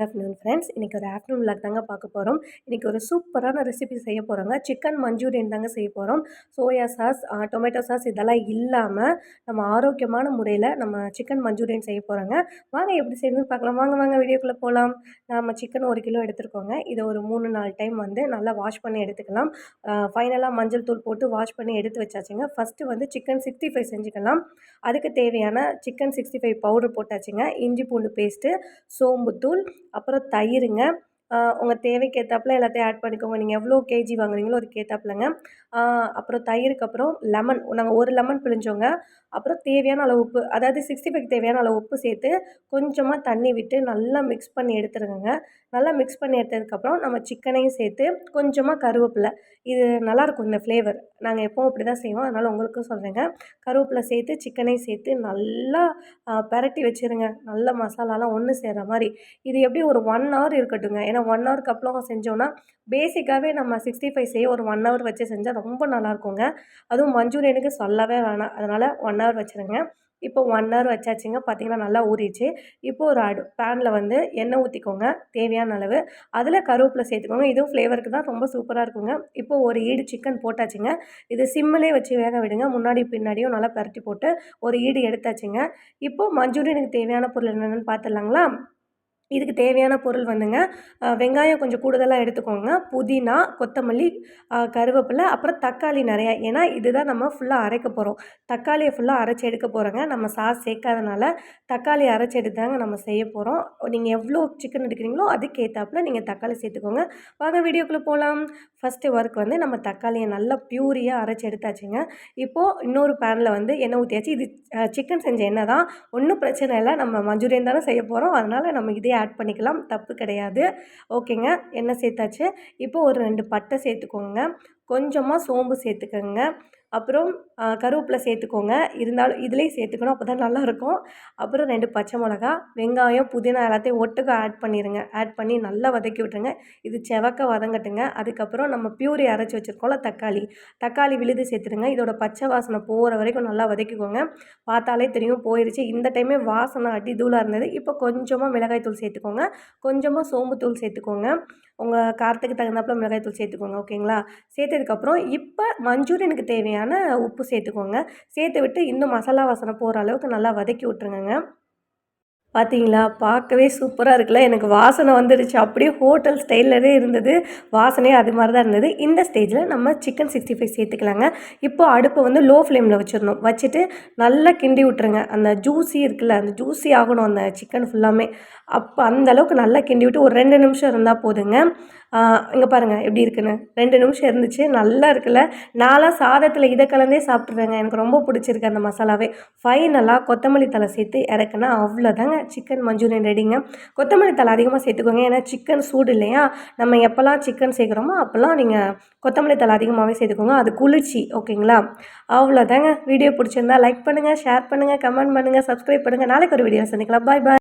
Afternoon friends. இன்னைக்கு ஒரு afternoon vlog தாங்க பார்க்க போறோம். இன்னைக்கு ஒரு சூப்பரான ரெசிபி செய்ய போறோங்க. சிக்கன் மஞ்சூரியன் தாங்க செய்ய போறோம். சோயா சாஸ், டொமேட்டோ சாஸ் இதெல்லாம் இல்லாம நம்ம ஆரோக்கியமான முறையில நம்ம சிக்கன் மஞ்சூரியன் செய்ய போறோங்க. வாங்க எப்படி செய்யணும்னு பார்க்கலாம். வாங்க வாங்க வீடியோக்குள்ள போலாம். நம்ம சிக்கன் 1 கிலோ எடுத்துருக்கோங்க. இத ஒரு 3, 4 டைம் வந்து நல்லா வாஷ் பண்ணி எடுத்துக்கலாம். ஃபைனலா மஞ்சள் தூள் போட்டு வாஷ் பண்ணி எடுத்து வச்சாச்சுங்க. ஃபர்ஸ்ட்டு வந்து சிக்கன் 65 செஞ்சுக்கலாம். அதுக்கு தேவையான சிக்கன் 65 பவுடர் போட்டாச்சுங்க. இஞ்சி பூண்டு பேஸ்ட்டு, சோம்புத்தூள், அப்புறம் தயிருங்க. உங்க தேவைக்கு ஏத்தாப்புல எல்லாத்தையும் ஆட் பண்ணிக்கோங்க. நீங்க எவ்வளோ கேஜி வாங்குறீங்களோ அதுக்கு ஏத்தாப்புலங்க. ஆ அப்புறம் தயிருக்கு அப்புறம் லெமன் நாங்க 1 லெமன் பிழிஞ்சோங்க. அப்புறம் தேவையான அளவு உப்பு, அதாவது 65க்கு தேவையான அளவு உப்பு சேர்த்து கொஞ்சமா தண்ணி விட்டு நல்லா மிக்ஸ் பண்ணி எடுத்துருங்கங்க. நல்லா மிக்ஸ் பண்ணி எடுத்ததுக்கப்புறம் நம்ம சிக்கனையும் சேர்த்து கொஞ்சமா கருவேப்பில. இது நல்லாயிருக்கும் இந்த ஃப்ளேவர். நாங்க எப்பவும் இப்படி தான் செய்வோம். அதனால உங்களுக்கும் சொல்றேங்க. கருவேப்பில சேர்த்து சிக்கனையும் சேர்த்து நல்லா பெரட்டி வச்சுருங்க. நல்ல மசாலாலாம் ஒன்று சேர்ற மாரி. இது எப்படியும் ஒரு 1 ஹவர் இருக்கட்டுங்க. ஏன்னா 1 ஹவருக்கு அப்புறம் செஞ்சோன்னா, பேசிக்காவே நம்ம 65 செய்ய ஒரு 1 ஹவர் வச்சு செஞ்சா ரொம்ப நல்லாயிருக்குங்க. அதுவும் மஞ்சூரியனுக்கு சொல்லவே வேணாம். அதனால 1 ஹவர் வச்சுருங்க. இப்போ 1 ஹவர் வச்சாச்சுங்க. பார்த்தீங்கன்னா நல்லா ஊறிச்சு. இப்போ ஒரு பேன்ல வந்து எண்ணெய் ஊத்திக்கோங்க தேவையான அளவு. அதில கருவேப்பில சேர்த்துக்கோங்க. இதுவும் ஃப்ளேவருக்கு தான் ரொம்ப சூப்பரா இருக்குங்க. இப்போ ஒரு ஈடு சிக்கன் போட்டாச்சுங்க. இது சிம்மிலே வச்சு வேக விடுங்க. முன்னாடி பின்னாடியும் நல்லா பெரட்டி போட்டு ஒரு ஈடு எடுத்தாச்சுங்க. இப்போ மஞ்சூரியனுக்கு தேவையான பொருள் என்னென்னன்னு பார்த்துடலாங்களா? இதுக்கு தேவையான பொருள் வந்துங்க, வெங்காயம் கொஞ்சம் கூடுதலா எடுத்துக்கோங்க. புதினா, கொத்தமல்லி, கருவேப்பில, அப்புறம் தக்காளி நெறையா. ஏன்னா, இதுதான் நம்ம ஃபுல்லா அரைக்க போறோம். தக்காளிய ஃபுல்லா அரைச்சு எடுக்க போறோங்க. நம்ம சாஸ் சேர்க்காதனால, தக்காளி அரைச்சு எடுத்து தாங்க நம்ம செய்ய போறோம். நீங்க எவ்வளோ சிக்கன் எடுக்கிறீங்களோ, அதுக்கு ஏத்தாப்புல நீங்க தக்காளி சேர்த்துக்கோங்க. வாங்க வீடியோக்குள்ள போலாம். ஃபர்ஸ்ட்டு ஒர்க் வந்து நம்ம தக்காளிய நல்லா பியூரியா அரைச்சு எடுத்தாச்சுங்க. இப்போ இன்னொரு பேன்ல வந்து எண்ணெய் ஊத்தியாச்சு. இது சிக்கன் செஞ்ச எண்ணெய் தான். ஒண்ணும் பிரச்சனை இல்ல. நம்ம மஞ்சூரியன் தானே செய்ய போறோம். அதனால நம்ம இதே ஆட் பண்ணிக்கலாம். தப்பு கிடையாது. ஓகேங்க. எண்ணெய் சேர்த்தாச்சு. இப்போ ஒரு 2 பட்டை சேர்த்துக்கோங்க. கொஞ்சமா சோம்பு சேர்த்துக்கங்க. அப்புறம் கருவேப்பில சேர்த்துக்கோங்க. இருந்தாலும் இதிலேயே சேர்த்துக்கணும். அப்போ தான் நல்லாயிருக்கும். அப்புறம் 2 பச்சை மிளகா, வெங்காயம், புதினா எல்லாத்தையும் ஒட்டுக்கா ஆட் பண்ணிருங்க. ஆட் பண்ணி நல்லா வதக்கி விட்டுருங்க. இது செவக்க வதங்கட்டுங்க. அதுக்கப்புறம் நம்ம பியூரி அரைச்சு வச்சுருக்கோம்ல தக்காளி விழுது சேர்த்துருங்க. இதோட பச்சை வாசனை போகிற வரைக்கும் நல்லா வதக்கிக்கோங்க. பார்த்தாலே தெரியும் போயிருச்சு. இந்த டைமே வாசனை அடி தூளா இருந்தது. இப்போ கொஞ்சமா மிளகாய் தூள் சேர்த்துக்கோங்க. கொஞ்சமா சோம்பு தூள் சேர்த்துக்கோங்க. உங்க காரத்துக்கு தகுந்தாப்புல மிளகாய் தூள் சேர்த்துக்கோங்க. ஓகேங்களா? சேர்த்ததுக்கப்புறம் இப்போ மஞ்சூரியனுக்கு தேவையான உப்பு சேர்த்துக்கோங்க. சேர்த்து விட்டு இன்னும் மசாலா வாசனை போகிற அளவுக்கு நல்லா வதக்கி விட்டுருங்கங்க. பார்த்தீங்களா? பார்க்கவே சூப்பரா இருக்குல்ல. எனக்கு வாசனை வந்துடுச்சு. அப்படியே ஹோட்டல் ஸ்டைல்லவே இருந்தது. வாசனையும் அது மாரி தான் இருந்தது. இந்த ஸ்டேஜில நம்ம சிக்கன் 65 சேர்த்துக்கலாங்க. இப்போ அடுப்ப வந்து லோ ஃப்ளேம்ல வச்சிரணும். வச்சுட்டு நல்லா கிண்டி விட்டுருங்க. அந்த ஜூஸி இருக்குல்ல, அந்த ஜூஸி ஆகணும் அந்த சிக்கன் ஃபுல்லாமே. அப்போ அந்த அளவுக்கு நல்லா கிண்டி விட்டு ஒரு 2 நிமிஷம் இருந்தா போதுங்க. இங்க பாருங்க எப்படி இருக்குன்னு. 2 நிமிஷம் இருந்துச்சு. நல்லா இருக்குல்ல. நான்லாம் சாதத்தில இத கலந்தே சாப்பிட்டுருவேங்க. எனக்கு ரொம்ப பிடிச்சிருக்கு அந்த மசாலாவே. ஃபைனலா கொத்தமல்லி தழை சேர்த்து இறக்குனா அவ்வளோதாங்க. சிக்கன் மஞ்சூரியன் ரெடிங்க. கொத்தமல்லி தழை அதிகமாக சேர்த்துக்கோங்க. ஏன்னா சிக்கன் சூடு இல்லையா? நம்ம எப்போலாம் சிக்கன் சேர்க்குறோமோ அப்போலாம் நீங்க கொத்தமல்லி தழை அதிகமாகவே சேர்த்துக்கோங்க. அது குளிர்ச்சி. ஓகேங்களா? அவ்வளோதாங்க. வீடியோ பிடிச்சிருந்தா லைக் பண்ணுங்க, ஷேர் பண்ணுங்க, கமெண்ட் பண்ணுங்க, சப்ஸ்கிரைப் பண்ணுங்க. நாளைக்கு ஒரு வீடியோ சந்திக்கலாம். பாய் பாய்.